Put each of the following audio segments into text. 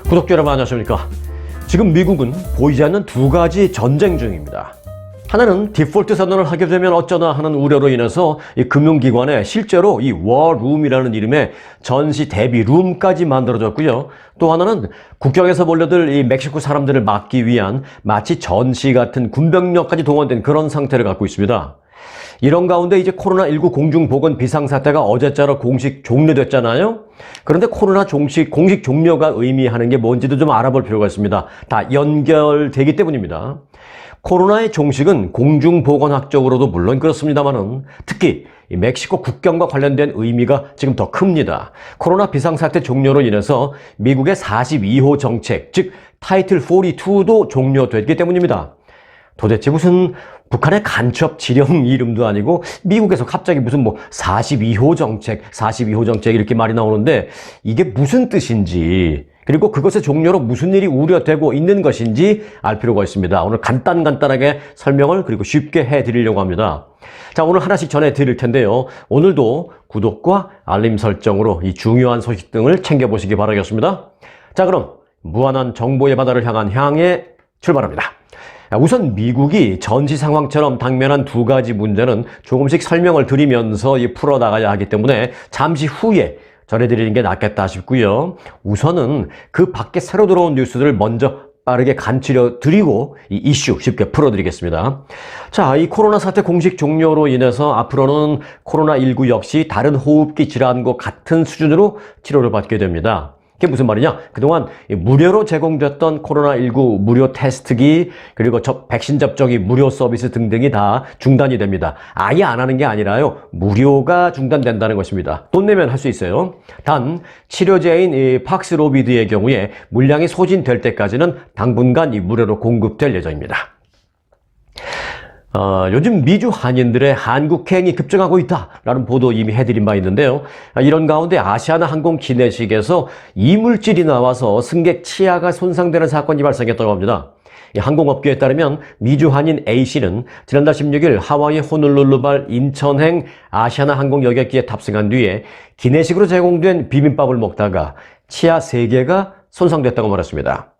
구독자 여러분 안녕하십니까. 지금 미국은 보이지 않는 두 가지 전쟁 중입니다. 하나는 디폴트 선언을 하게 되면 어쩌나 하는 우려로 인해서 이 금융기관에 실제로 이 워룸이라는 이름의 전시 대비 룸까지 만들어졌고요. 또 하나는 국경에서 몰려들 이 멕시코 사람들을 막기 위한 마치 전시 같은 군병력까지 동원된 그런 상태를 갖고 있습니다. 이런 가운데 이제 코로나19 공중보건 비상사태가 어제자로 공식 종료됐잖아요. 그런데 코로나 공식 종료가 의미하는 게 뭔지도 좀 알아볼 필요가 있습니다. 다 연결되기 때문입니다. 코로나의 종식은 공중보건학적으로도 물론 그렇습니다만은 특히 이 멕시코 국경과 관련된 의미가 지금 더 큽니다. 코로나 비상사태 종료로 인해서 미국의 42호 정책, 즉 타이틀 42도 종료됐기 때문입니다. 도대체 무슨 북한의 간첩 지령 이름도 아니고 미국에서 갑자기 무슨 뭐 42호 정책 이렇게 말이 나오는데 이게 무슨 뜻인지 그리고 그것의 종료로 무슨 일이 우려되고 있는 것인지 알 필요가 있습니다. 오늘 간단하게 설명을 그리고 쉽게 해드리려고 합니다. 자, 오늘 하나씩 전해드릴 텐데요. 오늘도 구독과 알림 설정으로 이 중요한 소식 등을 챙겨보시기 바라겠습니다. 자, 그럼 무한한 정보의 바다를 향해 출발합니다. 우선 미국이 전시 상황처럼 당면한 두 가지 문제는 조금씩 설명을 드리면서 풀어나가야 하기 때문에 잠시 후에 전해드리는 게 낫겠다 싶고요. 우선은 그 밖에 새로 들어온 뉴스들을 먼저 빠르게 간추려 드리고 이 이슈 쉽게 풀어드리겠습니다. 자, 이 코로나 사태 공식 종료로 인해서 앞으로는 코로나19 역시 다른 호흡기 질환과 같은 수준으로 치료를 받게 됩니다. 그게 무슨 말이냐? 그동안 무료로 제공됐던 코로나19 무료 테스트기 그리고 백신 접종이 무료 서비스 등등이 다 중단이 됩니다. 아예 안 하는 게 아니라요. 무료가 중단된다는 것입니다. 돈 내면 할 수 있어요. 단 치료제인 이 팍스로비드의 경우에 물량이 소진될 때까지는 당분간 이 무료로 공급될 예정입니다. 요즘 미주 한인들의 한국행이 급증하고 있다라는 보도 이미 해드린 바 있는데요. 이런 가운데 아시아나 항공 기내식에서 이물질이 나와서 승객 치아가 손상되는 사건이 발생했다고 합니다. 이 항공업계에 따르면 미주 한인 A씨는 지난달 16일 하와이 호놀룰루발 인천행 아시아나 항공 여객기에 탑승한 뒤에 기내식으로 제공된 비빔밥을 먹다가 치아 3개가 손상됐다고 말했습니다.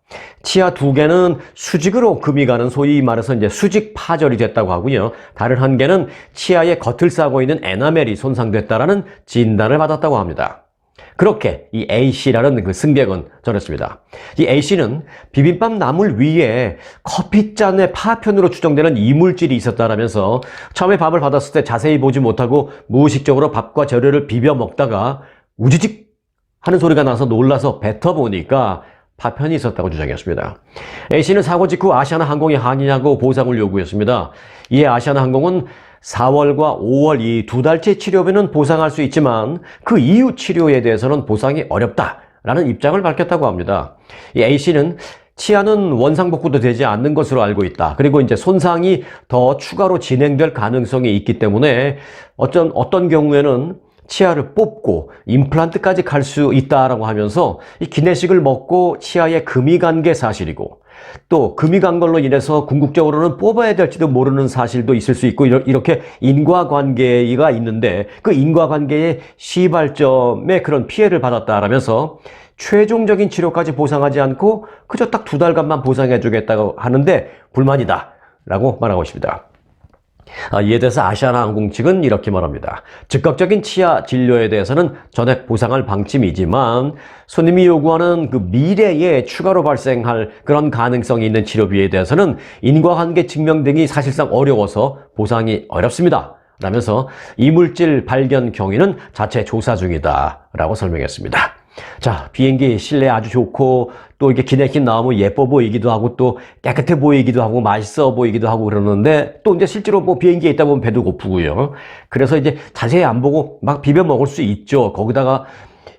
치아 2개는 수직으로 금이 가는 소위 말해서 이제 수직 파절이 됐다고 하고요. 다른 1개는 치아의 겉을 싸고 있는 에나멜이 손상됐다라는 진단을 받았다고 합니다. 그렇게 이 A씨라는 그 승객은 전했습니다. 이 A씨는 비빔밥 나물 위에 커피잔의 파편으로 추정되는 이물질이 있었다라면서 처음에 밥을 받았을 때 자세히 보지 못하고 무의식적으로 밥과 재료를 비벼 먹다가 우지직 하는 소리가 나서 놀라서 뱉어보니까 파편이 있었다고 주장했습니다. A씨는 사고 직후 아시아나 항공이 항의하고 보상을 요구했습니다. 이에 아시아나 항공은 4월과 5월 이 2달치 치료비는 보상할 수 있지만 그 이후 치료에 대해서는 보상이 어렵다라는 입장을 밝혔다고 합니다. 이 A씨는 치아는 원상복구도 되지 않는 것으로 알고 있다. 그리고 이제 손상이 더 추가로 진행될 가능성이 있기 때문에 어떤 경우에는 치아를 뽑고 임플란트까지 갈 수 있다라고 하면서 이 기내식을 먹고 치아에 금이 간 게 사실이고 또 금이 간 걸로 인해서 궁극적으로는 뽑아야 될지도 모르는 사실도 있을 수 있고 이렇게 인과관계가 있는데 그 인과관계의 시발점에 그런 피해를 받았다라면서 최종적인 치료까지 보상하지 않고 그저 딱 2달간만 보상해 주겠다고 하는데 불만이다라고 말하고 있습니다. 이에 대해서 아시아나 항공 측은 이렇게 말합니다. 즉각적인 치아 진료에 대해서는 전액 보상할 방침이지만 손님이 요구하는 그 미래에 추가로 발생할 그런 가능성이 있는 치료비에 대해서는 인과관계 증명 등이 사실상 어려워서 보상이 어렵습니다. 라면서 이물질 발견 경위는 자체 조사 중이다 라고 설명했습니다. 자, 비행기 실내 아주 좋고 또 이렇게 기내식 나오면 예뻐 보이기도 하고 또 깨끗해 보이기도 하고 맛있어 보이기도 하고 그러는데 또 이제 실제로 뭐 비행기에 있다 보면 배도 고프고요. 그래서 이제 자세히 안 보고 막 비벼 먹을 수 있죠. 거기다가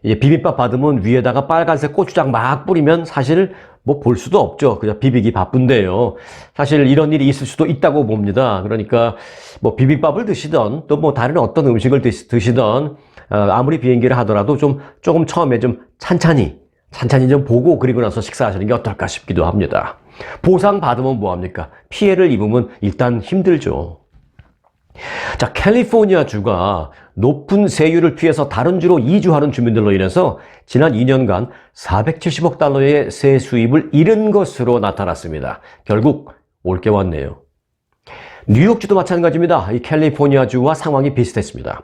이제 비빔밥 받으면 위에다가 빨간색 고추장 막 뿌리면 사실 뭐 볼 수도 없죠. 그냥 비비기 바쁜데요. 사실 이런 일이 있을 수도 있다고 봅니다. 그러니까 뭐 비빔밥을 드시던 또 뭐 다른 어떤 음식을 드시던 아무리 비행기를 하더라도 조금 처음에 좀 찬찬히 좀 보고 그리고 나서 식사하시는 게 어떨까 싶기도 합니다. 보상 받으면 뭐합니까? 피해를 입으면 일단 힘들죠. 자, 캘리포니아주가 높은 세율을 피해서 다른 주로 이주하는 주민들로 인해서 지난 2년간 470억 달러의 세 수입을 잃은 것으로 나타났습니다. 결국 올게 왔네요. 뉴욕주도 마찬가지입니다. 이 캘리포니아주와 상황이 비슷했습니다.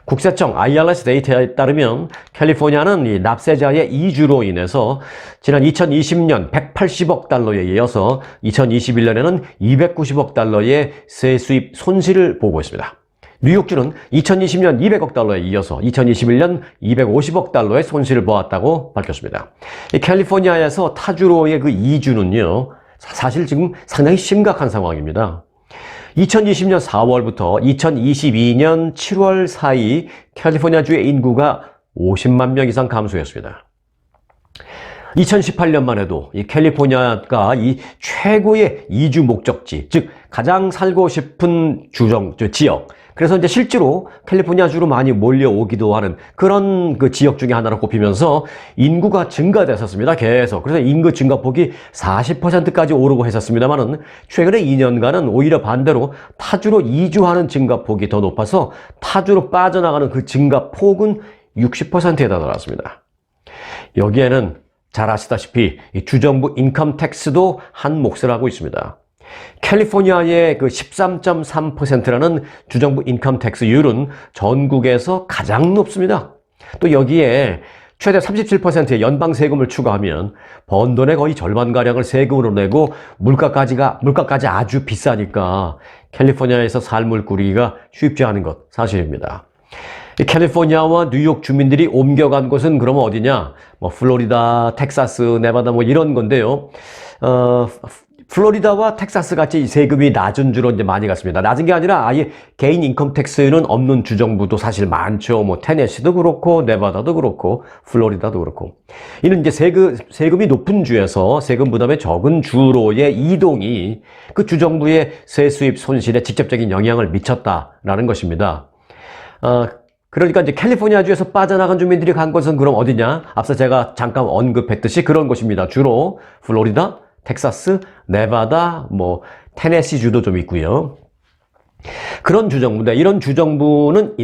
국세청 IRS 데이터에 따르면 캘리포니아는 이 납세자의 이주로 인해서 지난 2020년 180억 달러에 이어서 2021년에는 290억 달러의 세 수입 손실을 보고 있습니다. 뉴욕주는 2020년 200억 달러에 이어서 2021년 250억 달러의 손실을 보았다고 밝혔습니다. 이 캘리포니아에서 타주로의 그 이주는요, 사실 지금 상당히 심각한 상황입니다. 2020년 4월부터 2022년 7월 사이 캘리포니아주의 인구가 50만 명 이상 감소했습니다. 2018년만 해도 이 캘리포니아가 이 최고의 이주 목적지, 즉 가장 살고 싶은 지역, 그래서 이제 실제로 캘리포니아주로 많이 몰려오기도 하는 그런 그 지역 중에 하나로 꼽히면서 인구가 증가됐었습니다. 계속. 그래서 인구 증가폭이 40%까지 오르고 했었습니다만은 최근에 2년간은 오히려 반대로 타주로 이주하는 증가폭이 더 높아서 타주로 빠져나가는 그 증가폭은 60%에 다다랐습니다. 여기에는 잘 아시다시피 이 주정부 인컴 텍스도 한 몫을 하고 있습니다. 캘리포니아의 그 13.3%라는 주정부 인컴 텍스율은 전국에서 가장 높습니다. 또 여기에 최대 37%의 연방 세금을 추가하면 번 돈의 거의 절반가량을 세금으로 내고 물가까지 아주 비싸니까 캘리포니아에서 삶을 꾸리기가 쉽지 않은 것 사실입니다. 캘리포니아와 뉴욕 주민들이 옮겨간 곳은 그러면 어디냐? 뭐 플로리다, 텍사스, 네바다 뭐 이런 건데요. 플로리다와 텍사스 같이 세금이 낮은 주로 이제 많이 갔습니다. 낮은 게 아니라 아예 개인 인컴 텍스는 없는 주정부도 사실 많죠. 뭐 테네시도 그렇고, 네바다도 그렇고, 플로리다도 그렇고. 이는 이제 세금이 높은 주에서 세금 부담이 적은 주로의 이동이 그 주정부의 세 수입 손실에 직접적인 영향을 미쳤다라는 것입니다. 그러니까 이제 캘리포니아주에서 빠져나간 주민들이 간 곳은 그럼 어디냐? 앞서 제가 잠깐 언급했듯이 그런 곳입니다. 주로 플로리다, 텍사스, 네바다, 뭐 테네시주도 좀 있고요. 그런 주정부인데 이런 주정부는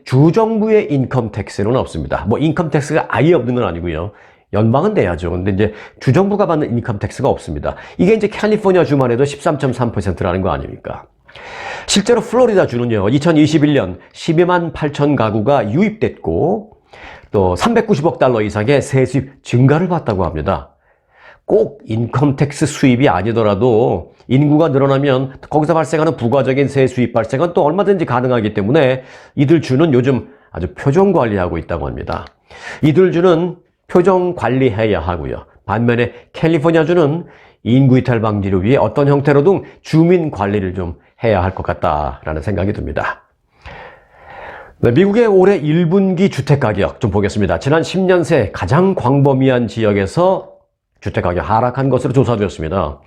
주정부의 인컴 텍스는 없습니다. 뭐 인컴 텍스가 아예 없는 건 아니고요. 연방은 내야죠. 근데 이제 주정부가 받는 인컴 텍스가 없습니다. 이게 이제 캘리포니아주만 해도 13.3%라는 거 아닙니까? 실제로 플로리다 주는요, 2021년 12만 8천 가구가 유입됐고, 또 390억 달러 이상의 세수입 증가를 봤다고 합니다. 꼭 인컴텍스 수입이 아니더라도 인구가 늘어나면 거기서 발생하는 부가적인 세수입 발생은 또 얼마든지 가능하기 때문에 이들 주는 요즘 아주 표정 관리하고 있다고 합니다. 이들 주는 표정 관리해야 하고요. 반면에 캘리포니아주는 인구 이탈 방지를 위해 어떤 형태로든 주민 관리를 좀 해야 할 것 같다라는 생각이 듭니다. 네, 미국의 올해 1분기 주택가격 좀 보겠습니다. 지난 10년 새 가장 광범위한 지역에서 주택가격 하락한 것으로 조사되었습니다.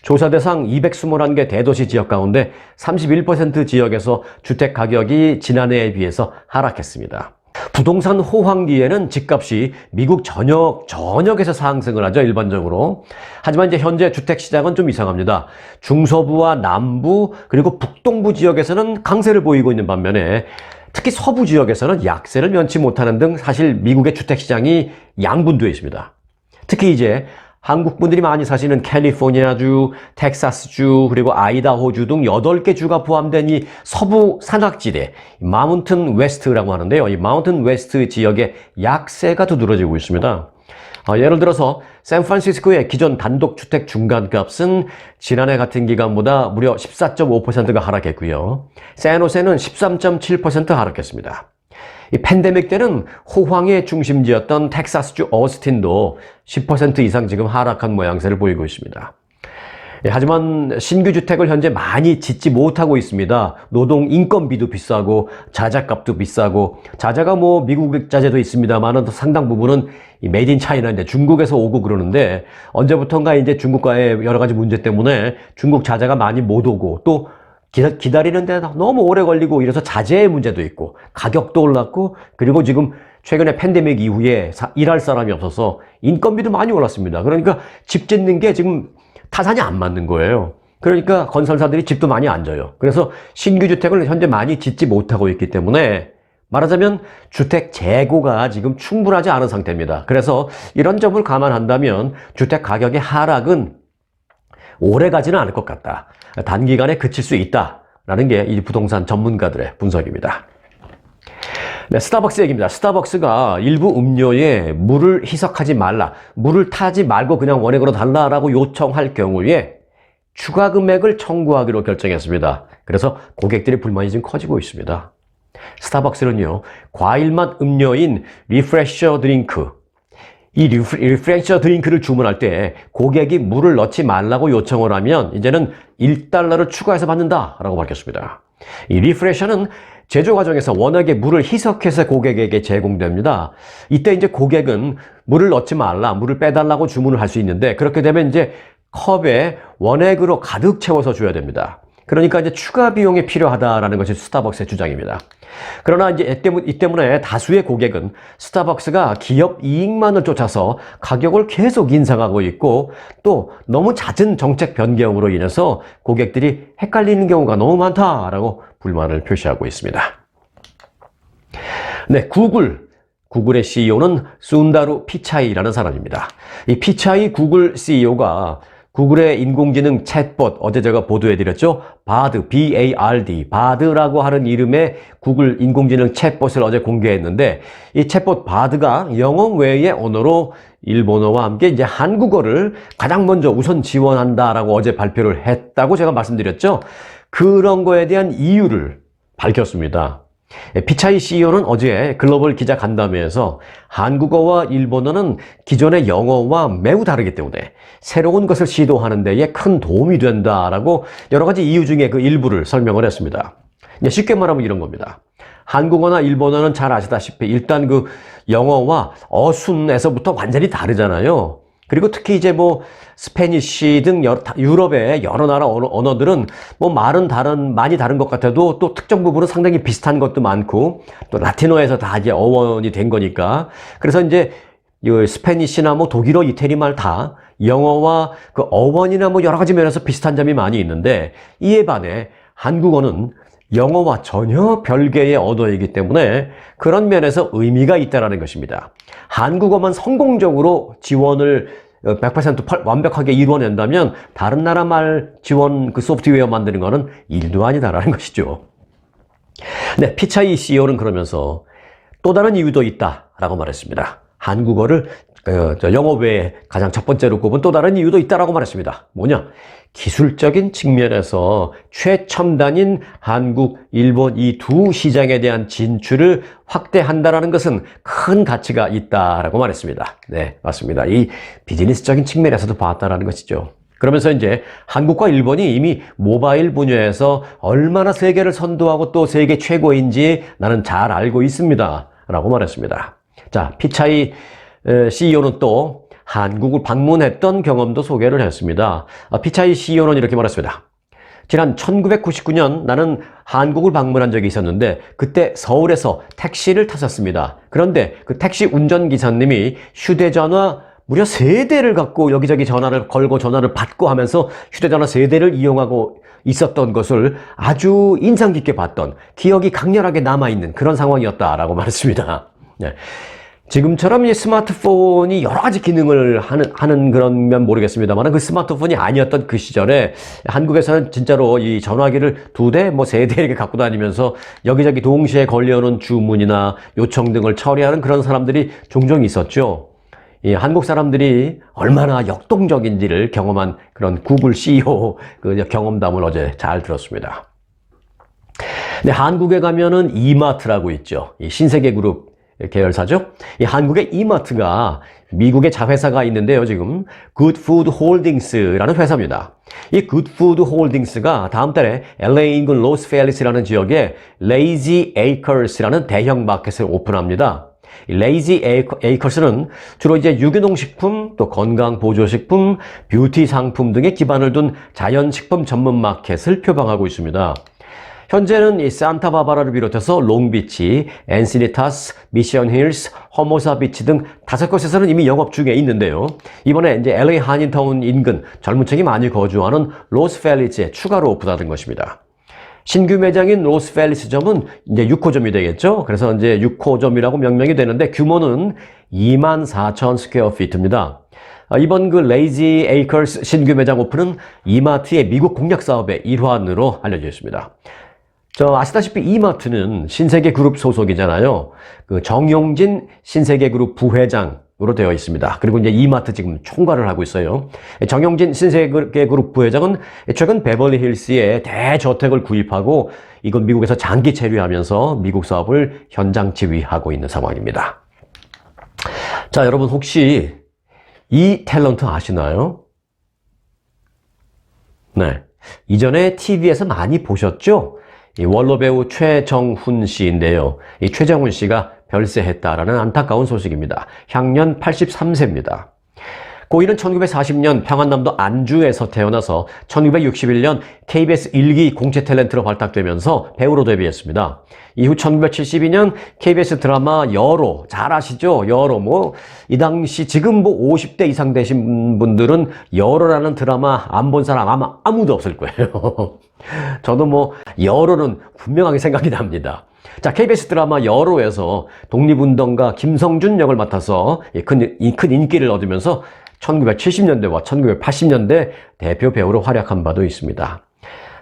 조사 대상 221개 대도시 지역 가운데 31% 지역에서 주택가격이 지난해에 비해서 하락했습니다. 부동산 호황기에는 집값이 미국 전역에서 상승을 하죠, 일반적으로. 하지만 이제 현재 주택시장은 좀 이상합니다. 중서부와 남부 그리고 북동부 지역에서는 강세를 보이고 있는 반면에 특히 서부 지역에서는 약세를 면치 못하는 등 사실 미국의 주택시장이 양분되어 있습니다. 특히 이제 한국 분들이 많이 사시는 캘리포니아주, 텍사스주, 그리고 아이다호주 등 8개 주가 포함된 이 서부 산악지대, 마운튼 웨스트라고 하는데요. 이 마운튼 웨스트 지역의 약세가 두드러지고 있습니다. 예를 들어서 샌프란시스코의 기존 단독주택 중간값은 지난해 같은 기간보다 무려 14.5%가 하락했고요. 샌호세는 13.7% 하락했습니다. 이 팬데믹 때는 호황의 중심지였던 텍사스주 어스틴도 10% 이상 지금 하락한 모양새를 보이고 있습니다. 하지만 신규 주택을 현재 많이 짓지 못하고 있습니다. 노동 인건비도 비싸고 자재값도 비싸고, 자재가 뭐 미국 자재도 있습니다만 상당 부분은 메이드 인 차이나인데 중국에서 오고 그러는데, 언제부턴가 이제 중국과의 여러 가지 문제 때문에 중국 자재가 많이 못 오고, 또 기다리는데 너무 오래 걸리고 이래서 자재의 문제도 있고 가격도 올랐고, 그리고 지금 최근에 팬데믹 이후에 일할 사람이 없어서 인건비도 많이 올랐습니다. 그러니까 집 짓는 게 지금 타산이 안 맞는 거예요. 그러니까 건설사들이 집도 많이 안 져요. 그래서 신규 주택을 현재 많이 짓지 못하고 있기 때문에 말하자면 주택 재고가 지금 충분하지 않은 상태입니다. 그래서 이런 점을 감안한다면 주택 가격의 하락은 오래 가지는 않을 것 같다. 단기간에 그칠 수 있다라는 게 이 부동산 전문가들의 분석입니다. 네, 스타벅스 얘기입니다. 스타벅스가 일부 음료에 물을 희석하지 말라, 물을 타지 말고 그냥 원액으로 달라라고 요청할 경우에 추가 금액을 청구하기로 결정했습니다. 그래서 고객들의 불만이 지금 커지고 있습니다. 스타벅스는요, 과일맛 음료인 리프레셔 드링크, 이 리프레셔 드링크를 주문할 때 고객이 물을 넣지 말라고 요청을 하면 이제는 $1를 추가해서 받는다라고 밝혔습니다. 이 리프레셔는 제조 과정에서 원액에 물을 희석해서 고객에게 제공됩니다. 이때 이제 고객은 물을 넣지 말라, 물을 빼달라고 주문을 할 수 있는데 그렇게 되면 이제 컵에 원액으로 가득 채워서 줘야 됩니다. 그러니까 이제 추가 비용이 필요하다라는 것이 스타벅스의 주장입니다. 그러나 이제 이 때문에 다수의 고객은 스타벅스가 기업 이익만을 쫓아서 가격을 계속 인상하고 있고 또 너무 잦은 정책 변경으로 인해서 고객들이 헷갈리는 경우가 너무 많다라고 불만을 표시하고 있습니다. 네, 구글의 CEO는 순다루 피차이라는 사람입니다. 이 피차이 구글 CEO가 구글의 인공지능 챗봇, 어제 제가 보도해드렸죠? 바드, B-A-R-D, 바드라고 하는 이름의 구글 인공지능 챗봇을 어제 공개했는데 이 챗봇 바드가 영어 외의 언어로 일본어와 함께 이제 한국어를 가장 먼저 우선 지원한다라고 어제 발표를 했다고 제가 말씀드렸죠? 그런 거에 대한 이유를 밝혔습니다. 피차이 CEO는 어제 글로벌 기자 간담회에서 한국어와 일본어는 기존의 영어와 매우 다르기 때문에 새로운 것을 시도하는 데에 큰 도움이 된다라고 여러 가지 이유 중에 그 일부를 설명을 했습니다. 쉽게 말하면 이런 겁니다. 한국어나 일본어는 잘 아시다시피 일단 그 영어와 어순에서부터 완전히 다르잖아요. 그리고 특히 이제 뭐 스페니쉬 등 유럽의 여러 나라 언어들은 뭐 말은 많이 다른 것 같아도 또 특정 부분은 상당히 비슷한 것도 많고 또 라틴어에서 다 이제 어원이 된 거니까 그래서 이제 스페니쉬나 뭐 독일어, 이태리 말 다 영어와 그 어원이나 뭐 여러 가지 면에서 비슷한 점이 많이 있는데 이에 반해 한국어는 영어와 전혀 별개의 언어이기 때문에 그런 면에서 의미가 있다는 것입니다. 한국어만 성공적으로 지원을 100% 완벽하게 이루어낸다면 다른 나라 말 지원 그 소프트웨어 만드는 거는 일도 아니다라는 것이죠. 네, 피차이 CEO는 그러면서 또 다른 이유도 있다라고 말했습니다. 한국어를 영어 외에 가장 첫 번째로 꼽은 또 다른 이유도 있다라고 말했습니다. 뭐냐? 기술적인 측면에서 최첨단인 한국, 일본 이 두 시장에 대한 진출을 확대한다라는 것은 큰 가치가 있다라고 말했습니다. 네, 맞습니다. 이 비즈니스적인 측면에서도 봤다라는 것이죠. 그러면서 이제 한국과 일본이 이미 모바일 분야에서 얼마나 세계를 선도하고 또 세계 최고인지 나는 잘 알고 있습니다. 라고 말했습니다. 자, 피차이 CEO는 또 한국을 방문했던 경험도 소개를 했습니다. 피차이 CEO는 이렇게 말했습니다. 지난 1999년 나는 한국을 방문한 적이 있었는데 그때 서울에서 택시를 탔었습니다. 그런데 그 택시 운전기사님이 휴대전화 무려 3대를 갖고 여기저기 전화를 걸고 전화를 받고 하면서 휴대전화 3대를 이용하고 있었던 것을 아주 인상 깊게 봤던 기억이 강렬하게 남아있는 그런 상황이었다라고 말했습니다. 네. 지금처럼 이 스마트폰이 여러 가지 기능을 하는 그런 면 모르겠습니다만 그 스마트폰이 아니었던 그 시절에 한국에서는 진짜로 이 전화기를 2대, 뭐 3대 이렇게 갖고 다니면서 여기저기 동시에 걸려오는 주문이나 요청 등을 처리하는 그런 사람들이 종종 있었죠. 이 한국 사람들이 얼마나 역동적인지를 경험한 그런 구글 CEO 그 경험담을 어제 잘 들었습니다. 네, 한국에 가면은 이마트라고 있죠. 이 신세계그룹 계열사죠. 이 한국의 이마트가 미국의 자회사가 있는데요. 지금 굿푸드 홀딩스라는 회사입니다. 이 굿푸드 홀딩스가 다음 달에 LA 인근 로스펠리스라는 지역에 레이지 에이커스라는 대형 마켓을 오픈합니다. 레이지 에이커스는 주로 이제 유기농 식품, 또 건강 보조식품, 뷰티 상품 등에 기반을 둔 자연식품 전문 마켓을 표방하고 있습니다. 현재는 이 산타바바라를 비롯해서 롱비치, 엔시니타스, 미션 힐스, 허모사 비치 등 5곳에서는 이미 영업 중에 있는데요. 이번에 이제 LA 한인타운 인근 젊은 층이 많이 거주하는 로스펠리스에 추가로 오픈하는 것입니다. 신규 매장인 로스펠리스점은 이제 6호점이 되겠죠. 그래서 이제 6호점이라고 명명이 되는데 규모는 24,000 스퀘어피트입니다. 이번 그 레이지 에이커스 신규 매장 오픈은 이마트의 미국 공략 사업의 일환으로 알려져 있습니다. 아시다시피 이마트는 신세계그룹 소속이잖아요. 그 정용진 신세계그룹 부회장으로 되어 있습니다. 그리고 이제 이마트 지금 총괄을 하고 있어요. 정용진 신세계그룹 부회장은 최근 베벌리힐스에 대저택을 구입하고 이건 미국에서 장기 체류하면서 미국 사업을 현장 지휘하고 있는 상황입니다. 자, 여러분 혹시 이 탤런트 아시나요? 네. 이전에 TV에서 많이 보셨죠? 이 원로 배우 최정훈 씨인데요. 이 최정훈 씨가 별세했다라는 안타까운 소식입니다. 향년 83세입니다. 고인은 1940년 평안남도 안주에서 태어나서 1961년 KBS 1기 공채 탤런트로 발탁되면서 배우로 데뷔했습니다. 이후 1972년 KBS 드라마 여로, 잘 아시죠? 여로, 이 당시 지금 50대 이상 되신 분들은 여로라는 드라마 안 본 사람 아마 아무도 없을 거예요. 저도 여로는 분명하게 생각이 납니다. 자, KBS 드라마 여로에서 독립운동가 김성준 역을 맡아서 큰 인기를 얻으면서 1970년대와 1980년대 대표 배우로 활약한 바도 있습니다.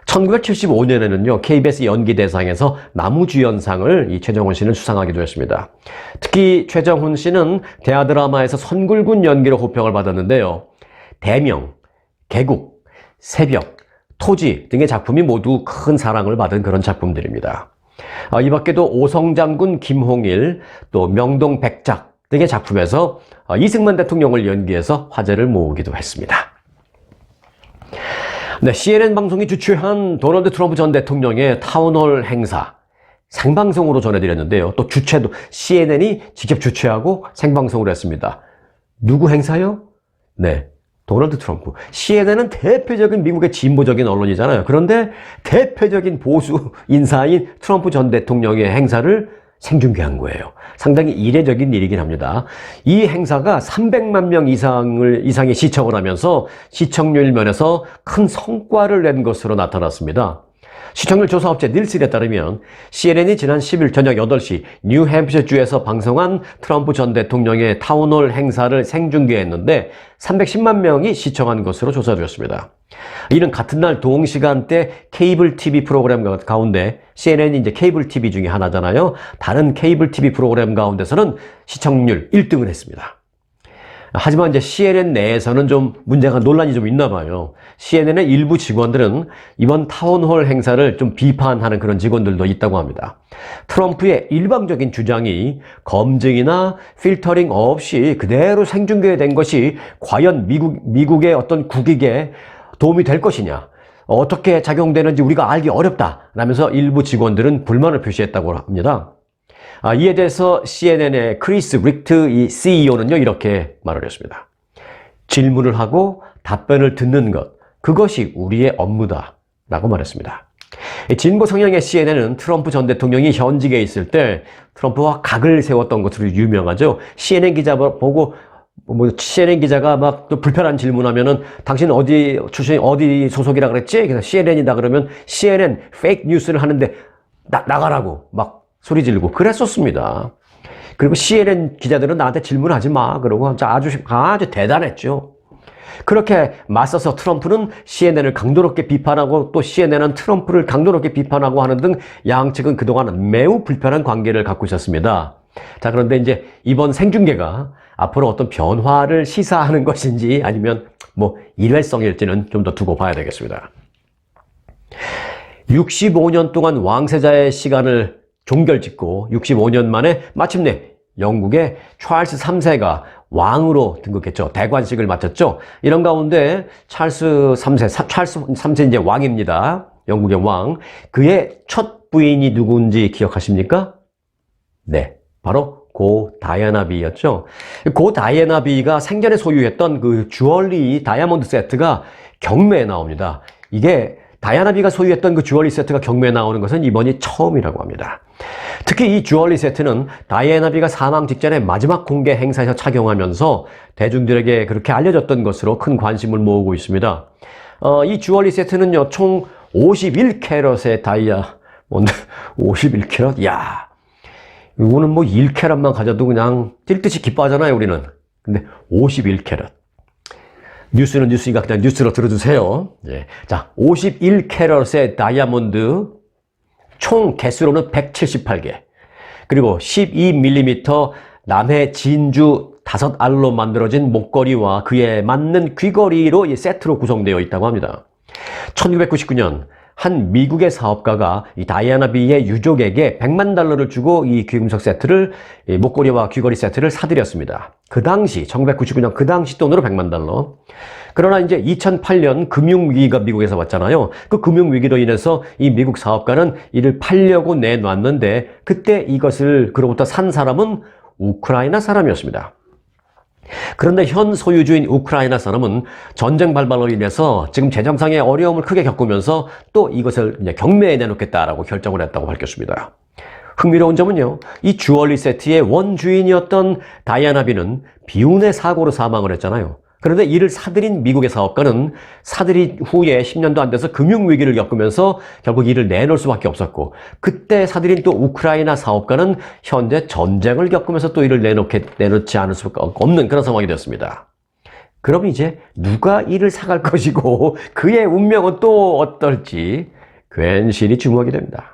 1975년에는요, KBS 연기대상에서 나무주연상을 이 최정훈 씨는 수상하기도 했습니다. 특히 최정훈 씨는 대하드라마에서 선굴군 연기로 호평을 받았는데요. 대명, 개국, 새벽, 토지 등의 작품이 모두 큰 사랑을 받은 그런 작품들입니다. 이 밖에도 오성장군 김홍일, 또 명동 백작 등의 작품에서 이승만 대통령을 연기해서 화제를 모으기도 했습니다. 네, CNN 방송이 주최한 도널드 트럼프 전 대통령의 타운홀 행사 생방송으로 전해드렸는데요. 또 주최도 CNN이 직접 주최하고 생방송으로 했습니다. 누구 행사요? 네, 도널드 트럼프. CNN은 대표적인 미국의 진보적인 언론이잖아요. 그런데 대표적인 보수 인사인 트럼프 전 대통령의 행사를 생중계한 거예요. 상당히 이례적인 일이긴 합니다. 이 행사가 300만 명 이상의 시청을 하면서 시청률 면에서 큰 성과를 낸 것으로 나타났습니다. 시청률 조사업체 닐슨에 따르면 CNN이 지난 10일 저녁 8시 뉴햄프셔주에서 방송한 트럼프 전 대통령의 타운홀 행사를 생중계했는데 310만 명이 시청한 것으로 조사되었습니다. 이는 같은 날 동시간대 케이블 TV 프로그램 가운데 CNN이 이제 케이블 TV 중에 하나잖아요. 다른 케이블 TV 프로그램 가운데서는 시청률 1등을 했습니다. 하지만 이제 CNN 내에서는 좀 문제가 논란이 좀 있나 봐요. CNN의 일부 직원들은 이번 타운홀 행사를 좀 비판하는 그런 직원들도 있다고 합니다. 트럼프의 일방적인 주장이 검증이나 필터링 없이 그대로 생중계된 것이 과연 미국의 어떤 국익에 도움이 될 것이냐, 어떻게 작용되는지 우리가 알기 어렵다 라면서 일부 직원들은 불만을 표시했다고 합니다. 이에 대해서 CNN의 크리스 릭트 이 CEO는요, 이렇게 말을 했습니다. 질문을 하고 답변을 듣는 것, 그것이 우리의 업무다 라고 말했습니다. 진보 성향의 CNN은 트럼프 전 대통령이 현직에 있을 때 트럼프와 각을 세웠던 것으로 유명하죠. CNN 기자 보고 CNN 기자가 막 또 불편한 질문하면은 당신 어디 출신 어디 소속이라 그랬지? 그래서 CNN이다 그러면 CNN 페이크 뉴스를 하는데 나가라고 막 소리 지르고 그랬었습니다. 그리고 CNN 기자들은 나한테 질문하지 마 그러고 아주 대단했죠. 그렇게 맞서서 트럼프는 CNN을 강도 높게 비판하고 또 CNN은 트럼프를 강도 높게 비판하고 하는 등 양측은 그동안 매우 불편한 관계를 갖고 있었습니다. 자, 그런데 이제 이번 생중계가 앞으로 어떤 변화를 시사하는 것인지 아니면 일회성일지는 좀 더 두고 봐야 되겠습니다. 65년 동안 왕세자의 시간을 종결짓고 65년 만에 마침내 영국의 찰스 3세가 왕으로 등극했죠. 대관식을 마쳤죠. 이런 가운데 찰스 3세 이제 왕입니다. 영국의 왕. 그의 첫 부인이 누군지 기억하십니까? 네, 바로 고 다이애나 비였죠. 고 다이애나 비가 생전에 소유했던 그 주얼리 다이아몬드 세트가 경매에 나옵니다. 이게 다이아나비가 소유했던 그 주얼리 세트가 경매에 나오는 것은 이번이 처음이라고 합니다. 특히 이 주얼리 세트는 다이아나비가 사망 직전에 마지막 공개 행사에서 착용하면서 대중들에게 그렇게 알려졌던 것으로 큰 관심을 모으고 있습니다. 이 주얼리 세트는요, 총 51캐럿의 다이아몬드, 51캐럿? 야, 이거는 뭐 1캐럿만 가져도 그냥 뛸 듯이 기뻐하잖아요, 우리는. 근데 51캐럿. 뉴스는 뉴스니까 그냥 뉴스로 들어주세요. 예. 자, 51캐럿의 다이아몬드 총 개수로는 178개. 그리고 12mm 남해 진주 5알로 만들어진 목걸이와 그에 맞는 귀걸이로 이 세트로 구성되어 있다고 합니다. 1999년 한 미국의 사업가가 이 다이아나비의 유족에게 $1,000,000를 주고 이 귀금속 세트를, 이 목걸이와 귀걸이 세트를 사드렸습니다. 그 당시, 1999년 그 당시 돈으로 $1,000,000. 그러나 이제 2008년 금융위기가 미국에서 왔잖아요. 그 금융위기로 인해서 이 미국 사업가는 이를 팔려고 내놨는데 그때 이것을 그로부터 산 사람은 우크라이나 사람이었습니다. 그런데 현 소유주인 우크라이나 사람은 전쟁 발발로 인해서 지금 재정상의 어려움을 크게 겪으면서 또 이것을 이제 경매에 내놓겠다라고 결정을 했다고 밝혔습니다. 흥미로운 점은요, 이 주얼리 세트의 원주인이었던 다이아나비는 비운의 사고로 사망을 했잖아요. 그런데 이를 사들인 미국의 사업가는 사들인 후에 10년도 안 돼서 금융위기를 겪으면서 결국 이를 내놓을 수밖에 없었고, 그때 사들인 또 우크라이나 사업가는 현재 전쟁을 겪으면서 또 이를 내놓지 않을 수밖에 없는 그런 상황이 되었습니다. 그럼 이제 누가 이를 사갈 것이고 그의 운명은 또 어떨지 괜시리 주목이 됩니다.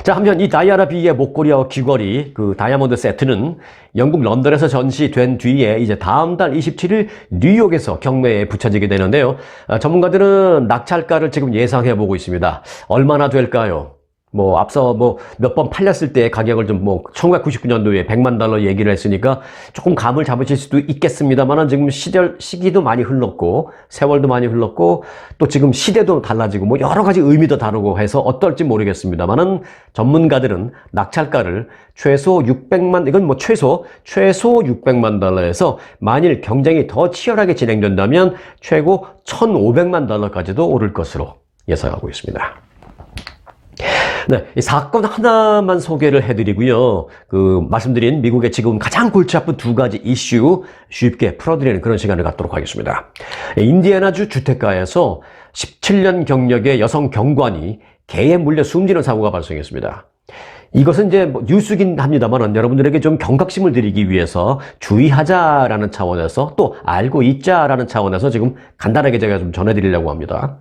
자, 한편 이 다이아나비의 목걸이와 귀걸이, 그 다이아몬드 세트는 영국 런던에서 전시된 뒤에 이제 다음 달 27일 뉴욕에서 경매에 붙여지게 되는데요. 전문가들은 낙찰가를 지금 예상해 보고 있습니다. 얼마나 될까요? 뭐 앞서 뭐 몇 번 팔렸을 때 가격을 좀 뭐 1999년도에 $1,000,000 얘기를 했으니까 조금 감을 잡으실 수도 있겠습니다만은 지금 시기도 많이 흘렀고 세월도 많이 흘렀고 또 지금 시대도 달라지고 뭐 여러 가지 의미도 다르고 해서 어떨지 모르겠습니다만은 전문가들은 낙찰가를 최소 600만, 이건 뭐 최소 $600만 만일 경쟁이 더 치열하게 진행된다면 최고 $1,500만 오를 것으로 예상하고 있습니다. 네, 이 사건 하나만 소개를 해드리고요. 말씀드린 미국의 지금 가장 골치 아픈 두 가지 이슈 쉽게 풀어드리는 그런 시간을 갖도록 하겠습니다. 인디애나주 주택가에서 17년 경력의 여성 경관이 개에 물려 숨지는 사고가 발생했습니다. 이것은 이제 뭐 뉴스긴 합니다만 여러분들에게 좀 경각심을 드리기 위해서 주의하자라는 차원에서 또 알고 있자라는 차원에서 지금 간단하게 제가 좀 전해드리려고 합니다.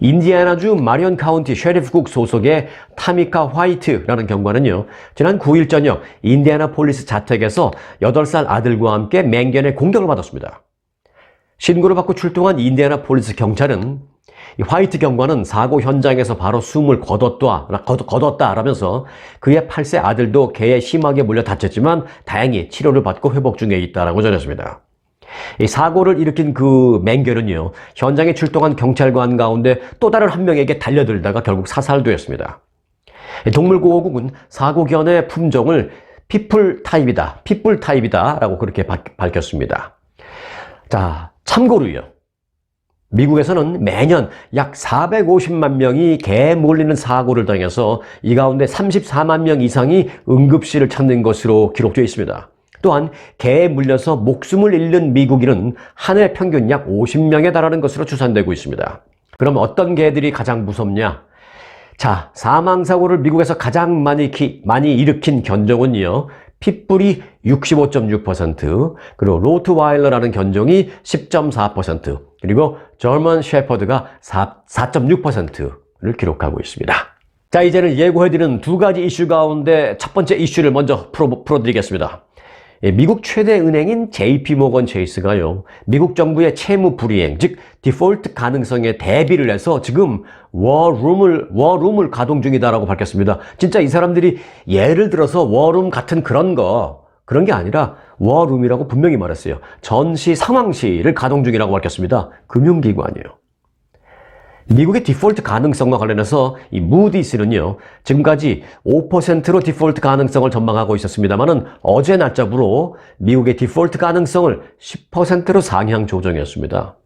인디애나주 마리언 카운티 셰리프국 소속의 타미카 화이트라는 경관은요, 지난 9일 저녁 인디애나폴리스 자택에서 8살 아들과 함께 맹견의 공격을 받았습니다. 신고를 받고 출동한 인디애나폴리스 경찰은 이 화이트 경관은 사고 현장에서 바로 숨을 거뒀다라면서 그의 8세 아들도 개에 심하게 물려 다쳤지만 다행히 치료를 받고 회복 중에 있다라고 전했습니다. 이 사고를 일으킨 그 맹견은요, 현장에 출동한 경찰관 가운데 또 다른 한 명에게 달려들다가 결국 사살되었습니다. 동물보호국은 사고견의 품종을 핏불타입이다라고 그렇게 밝혔습니다. 자, 참고로요, 미국에서는 매년 약 450만 명이 개에 물리는 사고를 당해서 이 가운데 34만 명 이상이 응급실을 찾는 것으로 기록되어 있습니다. 또한 개에 물려서 목숨을 잃는 미국인은 한 해 평균 약 50명에 달하는 것으로 추산되고 있습니다. 그럼 어떤 개들이 가장 무섭냐? 자, 사망사고를 미국에서 가장 많이 일으킨 견종은요, 핏불이 65.6%, 그리고 로트와일러라는 견종이 10.4%, 그리고 저먼 셰퍼드가 4.6%를 기록하고 있습니다. 자, 이제는 예고해드리는 두 가지 이슈 가운데 첫 번째 이슈를 먼저 풀어드리겠습니다. 미국 최대 은행인 JP모건 체이스가요, 미국 정부의 채무 불이행, 즉 디폴트 가능성에 대비를 해서 지금 워룸을 가동 중이다라고 밝혔습니다. 진짜 이 사람들이 예를 들어서 워룸 같은 그런 게 아니라 워룸이라고 분명히 말했어요. 전시 상황실을 가동 중이라고 밝혔습니다. 금융기관이에요. 미국의 디폴트 가능성과 관련해서 이 무디스는요, 지금까지 5%로 디폴트 가능성을 전망하고 있었습니다만은 어제 날짜부로 미국의 디폴트 가능성을 10%로 상향 조정했습니다.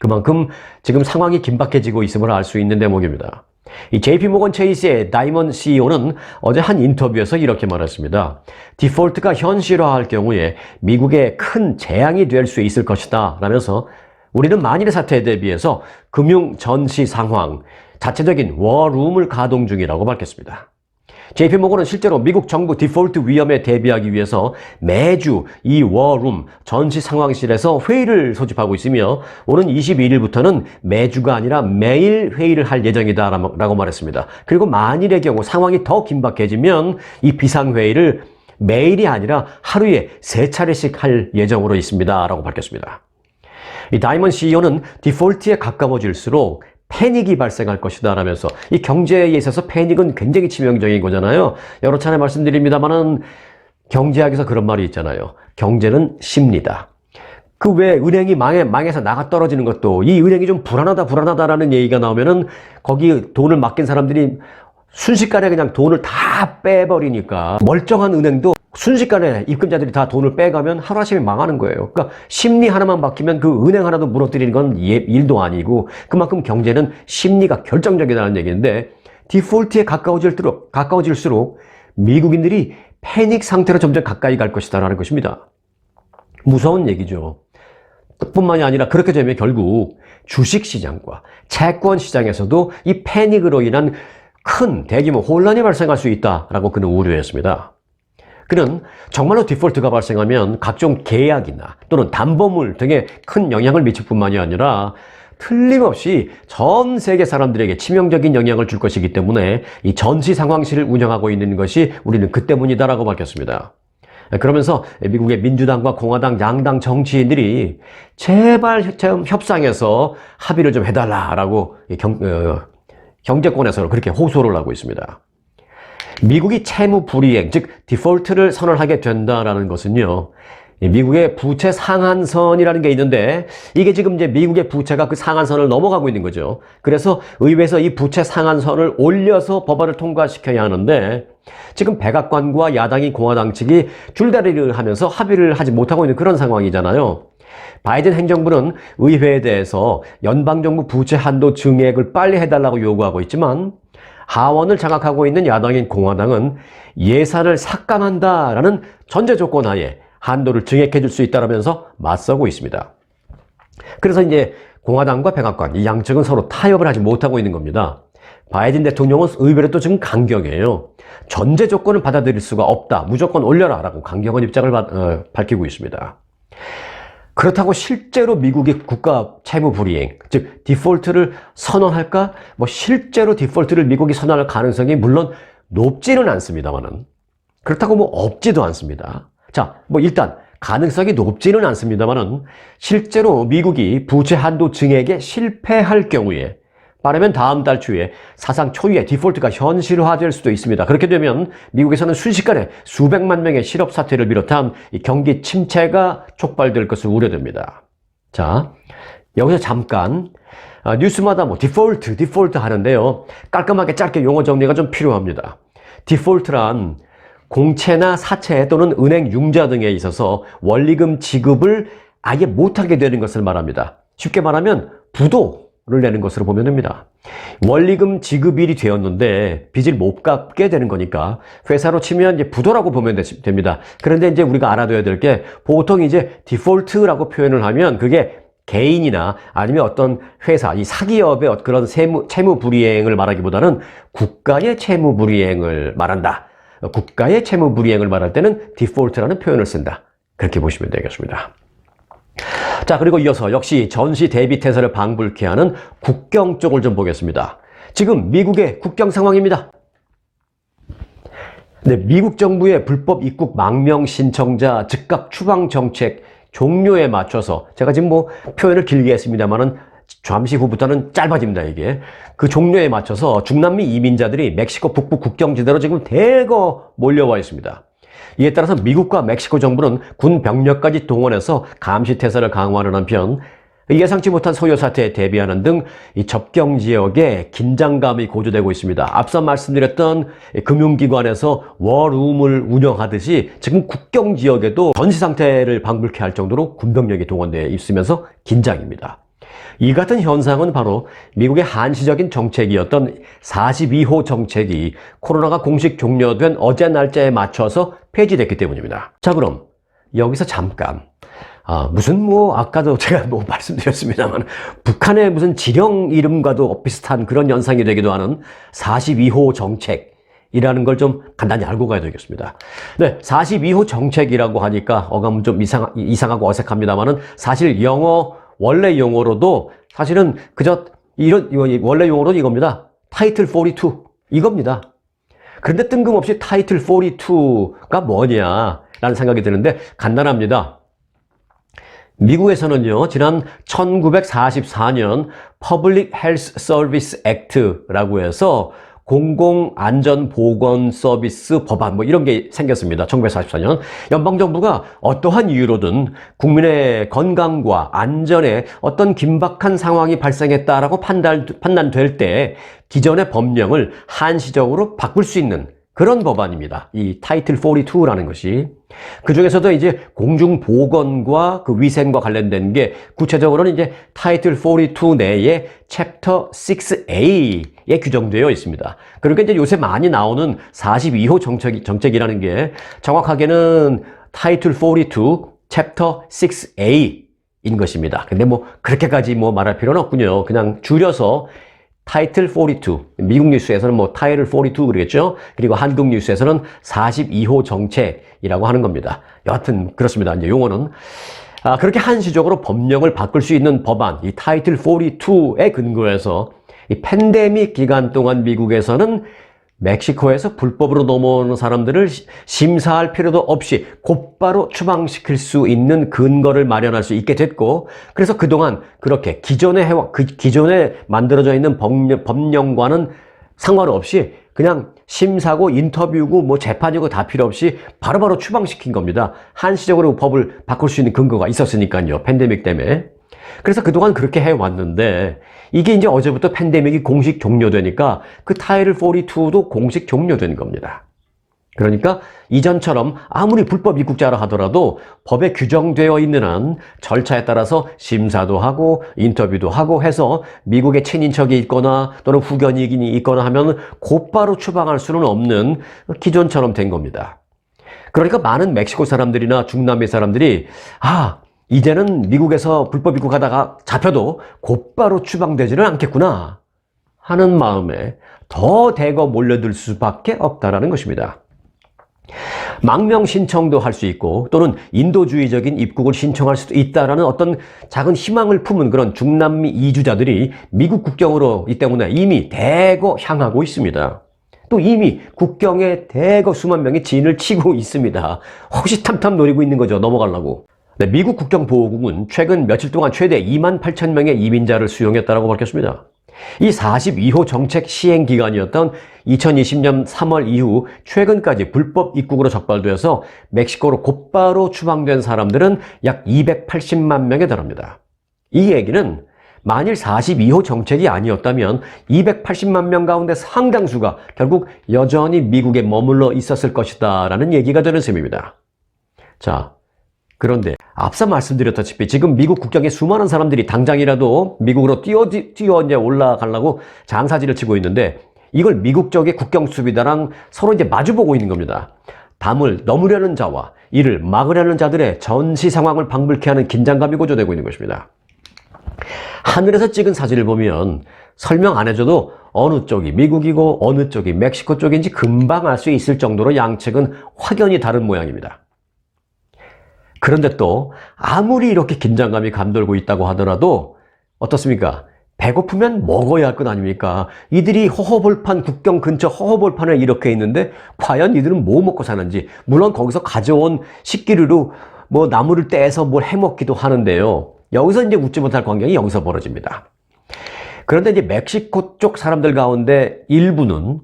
그만큼 지금 상황이 긴박해지고 있음을 알 수 있는 대목입니다. 이 JP모건 체이스의 다이먼 CEO는 어제 한 인터뷰에서 이렇게 말했습니다. 디폴트가 현실화할 경우에 미국에 큰 재앙이 될 수 있을 것이다 라면서 우리는 만일의 사태에 대비해서 금융 전시 상황, 자체적인 워룸을 가동 중이라고 밝혔습니다. JP모건은 실제로 미국 정부 디폴트 위험에 대비하기 위해서 매주 이 워룸 전시 상황실에서 회의를 소집하고 있으며 오는 21일부터는 매주가 아니라 매일 회의를 할 예정이다 라고 말했습니다. 그리고 만일의 경우 상황이 더 긴박해지면 이 비상회의를 매일이 아니라 하루에 3차례씩 할 예정으로 있습니다 라고 밝혔습니다. 이 다이먼 CEO는 디폴트에 가까워질수록 패닉이 발생할 것이다 라면서 이 경제에 있어서 패닉은 굉장히 치명적인 거잖아요. 여러 차례 말씀드립니다만은 경제학에서 그런 말이 있잖아요. 경제는 심리다. 그 왜 은행이 망해서 나가 떨어지는 것도 이 은행이 좀 불안하다라는 얘기가 나오면은 거기 돈을 맡긴 사람들이 순식간에 그냥 돈을 다 빼버리니까 멀쩡한 은행도 순식간에 입금자들이 다 돈을 빼가면 하루아침에 망하는 거예요. 그러니까 심리 하나만 바뀌면 그 은행 하나도 무너뜨리는 건 일도 아니고 그만큼 경제는 심리가 결정적이라는 얘기인데 디폴트에 가까워질수록 미국인들이 패닉 상태로 점점 가까이 갈 것이다라는 것입니다. 무서운 얘기죠. 뿐만이 아니라 그렇게 되면 결국 주식시장과 채권시장에서도 이 패닉으로 인한 큰 대규모 혼란이 발생할 수 있다라고 그는 우려했습니다. 그는 정말로 디폴트가 발생하면 각종 계약이나 또는 담보물 등에 큰 영향을 미칠 뿐만이 아니라 틀림없이 전 세계 사람들에게 치명적인 영향을 줄 것이기 때문에 이 전시 상황실을 운영하고 있는 것이 우리는 그 때문이다라고 밝혔습니다. 그러면서 미국의 민주당과 공화당 양당 정치인들이 제발 협상에서 합의를 좀 해달라라고 경제권에서 그렇게 호소를 하고 있습니다. 미국이 채무 불이행, 즉 디폴트를 선언하게 된다라는 것은요. 미국의 부채 상한선이라는 게 있는데 이게 지금 이제 미국의 부채가 그 상한선을 넘어가고 있는 거죠. 그래서 의회에서 이 부채 상한선을 올려서 법안을 통과시켜야 하는데 지금 백악관과 야당인 공화당 측이 줄다리를 하면서 합의를 하지 못하고 있는 그런 상황이잖아요. 바이든 행정부는 의회에 대해서 연방정부 부채 한도 증액을 빨리 해달라고 요구하고 있지만 하원을 장악하고 있는 야당인 공화당은 예산을 삭감한다라는 전제 조건 하에 한도를 증액해 줄 수 있다면서 맞서고 있습니다. 그래서 이제 공화당과 백악관 이 양측은 서로 타협을 하지 못하고 있는 겁니다. 바이든 대통령은 의외로 또 지금 강경해요. 전제 조건을 받아들일 수가 없다. 무조건 올려라 라고 강경한 입장을 밝히고 있습니다. 그렇다고 실제로 미국이 국가 채무 불이행, 즉 디폴트를 선언할까? 실제로 디폴트를 미국이 선언할 가능성이 물론 높지는 않습니다만은 그렇다고 없지도 않습니다. 자, 일단 가능성이 높지는 않습니다만은 실제로 미국이 부채 한도 증액에 실패할 경우에 빠르면 다음 달 초에 사상 초유의 디폴트가 현실화될 수도 있습니다. 그렇게 되면 미국에서는 순식간에 수백만 명의 실업 사태를 비롯한 이 경기 침체가 촉발될 것을 우려됩니다. 자, 여기서 잠깐 뉴스마다 디폴트 하는데요. 깔끔하게 짧게 용어 정리가 좀 필요합니다. 디폴트란 공채나 사채 또는 은행 융자 등에 있어서 원리금 지급을 아예 못하게 되는 것을 말합니다. 쉽게 말하면 부도를 내는 것으로 보면 됩니다. 원리금 지급일이 되었는데 빚을 못 갚게 되는 거니까 회사로 치면 이제 부도라고 보면 됩니다. 그런데 이제 우리가 알아둬야 될 게 보통 이제 디폴트라고 표현을 하면 그게 개인이나 아니면 어떤 회사, 이 사기업의 그런 채무 불이행을 말하기보다는 국가의 채무 불이행을 말한다. 국가의 채무 불이행을 말할 때는 디폴트라는 표현을 쓴다. 그렇게 보시면 되겠습니다. 자, 그리고 이어서 역시 전시 대비 태세를 방불케 하는 국경 쪽을 좀 보겠습니다. 지금 미국의 국경 상황입니다. 네, 미국 정부의 불법 입국 망명 신청자 즉각 추방 정책 종료에 맞춰서 제가 지금 표현을 길게 했습니다만은 잠시 후부터는 짧아집니다, 이게. 그 종료에 맞춰서 중남미 이민자들이 멕시코 북부 국경지대로 지금 대거 몰려와 있습니다. 이에 따라서 미국과 멕시코 정부는 군 병력까지 동원해서 감시 태세를 강화하는 한편 예상치 못한 소요 사태에 대비하는 등 이 접경 지역에 긴장감이 고조되고 있습니다. 앞서 말씀드렸던 금융기관에서 워룸을 운영하듯이 지금 국경 지역에도 전시 상태를 방불케 할 정도로 군병력이 동원되어 있으면서 긴장입니다. 이 같은 현상은 바로 미국의 한시적인 정책이었던 42호 정책이 코로나가 공식 종료된 어제 날짜에 맞춰서 폐지됐기 때문입니다. 자, 그럼 여기서 잠깐 아까도 제가 말씀드렸습니다만 북한의 무슨 지령 이름과도 비슷한 그런 연상이 되기도 하는 42호 정책이라는 걸 좀 간단히 알고 가야 되겠습니다. 네, 42호 정책이라고 하니까 어감은 좀 이상하고 어색합니다만은 사실 원래 용어로도 사실은 원래 용어로는 이겁니다. 타이틀 42 이겁니다. 그런데 뜬금없이 타이틀 42가 뭐냐라는 생각이 드는데 간단합니다. 미국에서는요, 지난 1944년 Public Health Service Act라고 해서 공공안전보건 서비스 법안 이런 게 생겼습니다. 1944년. 연방정부가 어떠한 이유로든 국민의 건강과 안전에 어떤 긴박한 상황이 발생했다라고 판단될 때 기존의 법령을 한시적으로 바꿀 수 있는 그런 법안입니다. 이 타이틀 42라는 것이. 그 중에서도 이제 공중보건과 그 위생과 관련된 게 구체적으로는 이제 타이틀 42 내에 챕터 6A에 규정되어 있습니다. 그러니까 이제 요새 많이 나오는 42호 정책이라는 게 정확하게는 타이틀 42 챕터 6A인 것입니다. 근데 그렇게까지 말할 필요는 없군요. 그냥 줄여서 타이틀 42, 미국 뉴스에서는 타이틀 42 그러겠죠? 그리고 한국 뉴스에서는 42호 정책이라고 하는 겁니다. 여하튼 그렇습니다. 이제 용어는. 그렇게 한시적으로 법령을 바꿀 수 있는 법안, 이 타이틀 42에 근거해서 이 팬데믹 기간 동안 미국에서는 멕시코에서 불법으로 넘어오는 사람들을 심사할 필요도 없이 곧바로 추방시킬 수 있는 근거를 마련할 수 있게 됐고, 그래서 그동안 그렇게 기존에 만들어져 있는 법령과는 상관없이 그냥 심사고 인터뷰고 재판이고 다 필요 없이 바로바로 추방시킨 겁니다. 한시적으로 법을 바꿀 수 있는 근거가 있었으니까요. 팬데믹 때문에. 그래서 그동안 그렇게 해왔는데 이게 이제 어제부터 팬데믹이 공식 종료되니까 그 타이틀 42도 공식 종료된 겁니다. 그러니까 이전처럼 아무리 불법 입국자라 하더라도 법에 규정되어 있는 한 절차에 따라서 심사도 하고 인터뷰도 하고 해서 미국에 친인척이 있거나 또는 후견이 있거나 하면 곧바로 추방할 수는 없는 기존처럼 된 겁니다. 그러니까 많은 멕시코 사람들이나 중남미 사람들이 이제는 미국에서 불법 입국하다가 잡혀도 곧바로 추방되지는 않겠구나 하는 마음에 더 대거 몰려들 수밖에 없다라는 것입니다. 망명 신청도 할 수 있고 또는 인도주의적인 입국을 신청할 수도 있다라는 어떤 작은 희망을 품은 그런 중남미 이주자들이 미국 국경으로 이 때문에 이미 대거 향하고 있습니다. 또 이미 국경에 대거 수만 명이 진을 치고 있습니다. 호시탐탐 노리고 있는 거죠. 넘어가려고. 네, 미국 국경보호국은 최근 며칠 동안 최대 28,000명의 이민자를 수용했다고 밝혔습니다. 이 42호 정책 시행 기간이었던 2020년 3월 이후 최근까지 불법 입국으로 적발되어서 멕시코로 곧바로 추방된 사람들은 약 280만 명에 달합니다. 이 얘기는 만일 42호 정책이 아니었다면 280만 명 가운데 상당수가 결국 여전히 미국에 머물러 있었을 것이다 라는 얘기가 되는 셈입니다. 자, 그런데 앞서 말씀드렸다시피 지금 미국 국경에 수많은 사람들이 당장이라도 미국으로 뛰어 올라가려고 장사지를 치고 있는데 이걸 미국 쪽의 국경 수비대랑 서로 이제 마주보고 있는 겁니다. 담을 넘으려는 자와 이를 막으려는 자들의 전시 상황을 방불케 하는 긴장감이 고조되고 있는 것입니다. 하늘에서 찍은 사진을 보면 설명 안 해줘도 어느 쪽이 미국이고 어느 쪽이 멕시코 쪽인지 금방 알 수 있을 정도로 양측은 확연히 다른 모양입니다. 그런데 또 아무리 이렇게 긴장감이 감돌고 있다고 하더라도 어떻습니까? 배고프면 먹어야 할 것 아닙니까? 이들이 허허벌판 국경 근처 허허벌판에 이렇게 있는데 과연 이들은 뭐 먹고 사는지, 물론 거기서 가져온 식기류로 나무를 떼서 뭘 해먹기도 하는데요. 여기서 이제 웃지 못할 광경이 여기서 벌어집니다. 그런데 이제 멕시코 쪽 사람들 가운데 일부는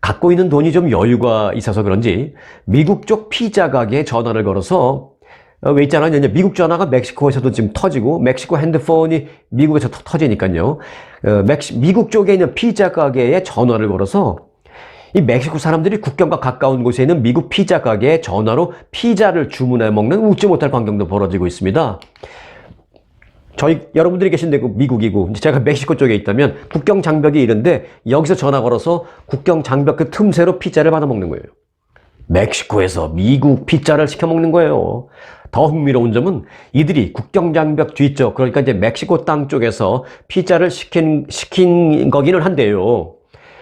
갖고 있는 돈이 좀 여유가 있어서 그런지 미국 쪽 피자 가게에 전화를 걸어서 왜 있잖아요. 이제 미국 전화가 멕시코에서도 지금 터지고 멕시코 핸드폰이 미국에서 터지니까요. 미국 쪽에 있는 피자 가게에 전화를 걸어서 이 멕시코 사람들이 국경과 가까운 곳에 있는 미국 피자 가게에 전화로 피자를 주문해 먹는 웃지 못할 광경도 벌어지고 있습니다. 여러분들이 계신 데가 미국이고, 제가 멕시코 쪽에 있다면 국경 장벽이 이런데 여기서 전화 걸어서 국경 장벽 그 틈새로 피자를 받아 먹는 거예요. 멕시코에서 미국 피자를 시켜 먹는 거예요. 더 흥미로운 점은 이들이 국경 장벽 뒤쪽, 그러니까 이제 멕시코 땅 쪽에서 피자를 시킨 거기는 한데요.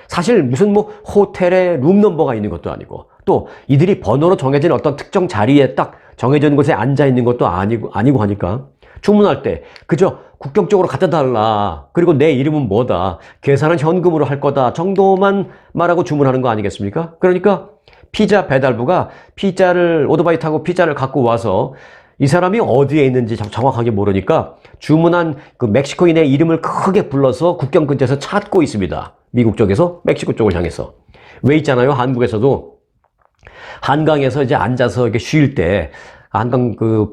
사실 무슨 뭐 호텔에 룸 넘버가 있는 것도 아니고, 또 이들이 번호로 정해진 어떤 특정 자리에 딱 정해진 곳에 앉아 있는 것도 아니고 하니까 주문할 때 그저 국경 쪽으로 갖다 달라, 그리고 내 이름은 뭐다, 계산은 현금으로 할 거다 정도만 말하고 주문하는 거 아니겠습니까? 그러니까 피자 배달부가 오토바이 타고 피자를 갖고 와서 이 사람이 어디에 있는지 정확하게 모르니까 주문한 그 멕시코인의 이름을 크게 불러서 국경 근처에서 찾고 있습니다. 미국 쪽에서 멕시코 쪽을 향해서. 왜 있잖아요, 한국에서도 한강에서 이제 앉아서 이렇게 쉴 때, 한강 그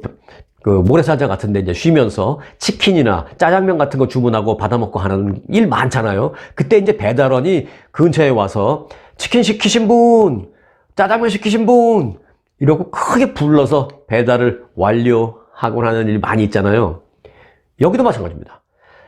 모래사장 같은 데 이제 쉬면서 치킨이나 짜장면 같은 거 주문하고 받아먹고 하는 일 많잖아요. 그때 이제 배달원이 근처에 와서 치킨 시키신 분, 짜장면 시키신 분, 이러고 크게 불러서 배달을 완료하곤 하는 일 많이 있잖아요. 여기도 마찬가지입니다.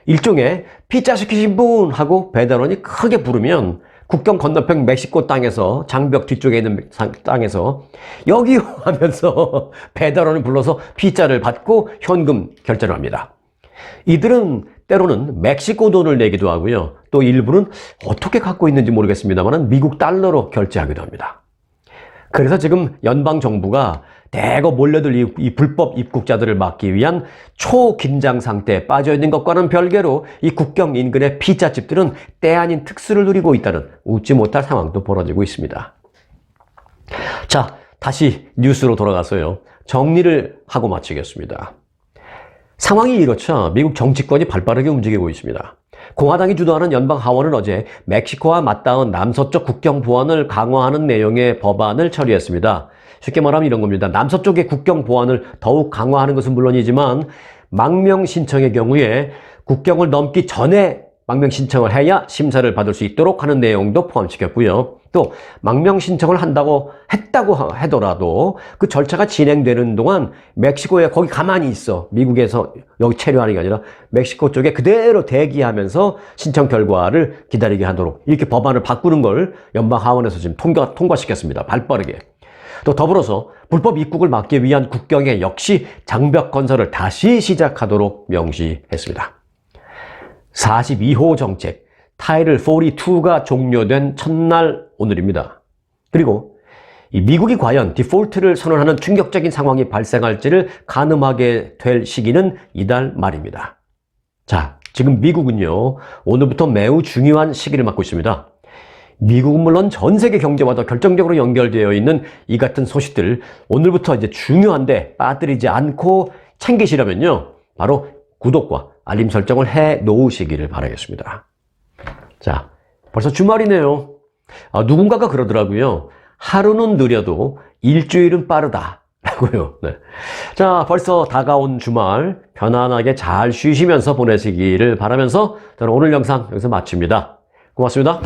일종의 피자 시키신 분 하고 배달원이 크게 부르면 국경 건너편 멕시코 땅에서, 장벽 뒤쪽에 있는 땅에서 여기요 하면서 배달원을 불러서 피자를 받고 현금 결제를 합니다. 이들은 때로는 멕시코 돈을 내기도 하고요. 또 일부는 어떻게 갖고 있는지 모르겠습니다만 미국 달러로 결제하기도 합니다. 그래서 지금 연방정부가 대거 몰려들 이 불법 입국자들을 막기 위한 초긴장 상태에 빠져있는 것과는 별개로 이 국경 인근의 피자집들은 때 아닌 특수를 누리고 있다는 웃지 못할 상황도 벌어지고 있습니다. 자, 다시 뉴스로 돌아가서요, 정리를 하고 마치겠습니다. 상황이 이렇죠. 미국 정치권이 발빠르게 움직이고 있습니다. 공화당이 주도하는 연방 하원은 어제 멕시코와 맞닿은 남서쪽 국경 보안을 강화하는 내용의 법안을 처리했습니다. 쉽게 말하면 이런 겁니다. 남서쪽의 국경 보안을 더욱 강화하는 것은 물론이지만 망명 신청의 경우에 국경을 넘기 전에 망명 신청을 해야 심사를 받을 수 있도록 하는 내용도 포함시켰고요. 또 망명 신청을 했다고 하더라도 그 절차가 진행되는 동안 멕시코에 거기 가만히 있어. 미국에서 여기 체류하는 게 아니라 멕시코 쪽에 그대로 대기하면서 신청 결과를 기다리게 하도록 이렇게 법안을 바꾸는 걸 연방 하원에서 지금 통과시켰습니다. 발빠르게. 또 더불어서 불법 입국을 막기 위한 국경에 역시 장벽 건설을 다시 시작하도록 명시했습니다. 42호 정책 타이틀 42가 종료된 첫날 오늘입니다. 그리고 이 미국이 과연 디폴트를 선언하는 충격적인 상황이 발생할지를 가늠하게 될 시기는 이달 말입니다. 자, 지금 미국은요, 오늘부터 매우 중요한 시기를 맞고 있습니다. 미국은 물론 전 세계 경제와도 결정적으로 연결되어 있는 이 같은 소식들 오늘부터 이제 중요한데 빠뜨리지 않고 챙기시려면요, 바로 구독과 알림 설정을 해 놓으시기를 바라겠습니다. 자, 벌써 주말이네요. 누군가가 그러더라고요. 하루는 느려도 일주일은 빠르다 라고요. 네. 자, 벌써 다가온 주말 편안하게 잘 쉬시면서 보내시기를 바라면서 저는 오늘 영상 여기서 마칩니다. 고맙습니다.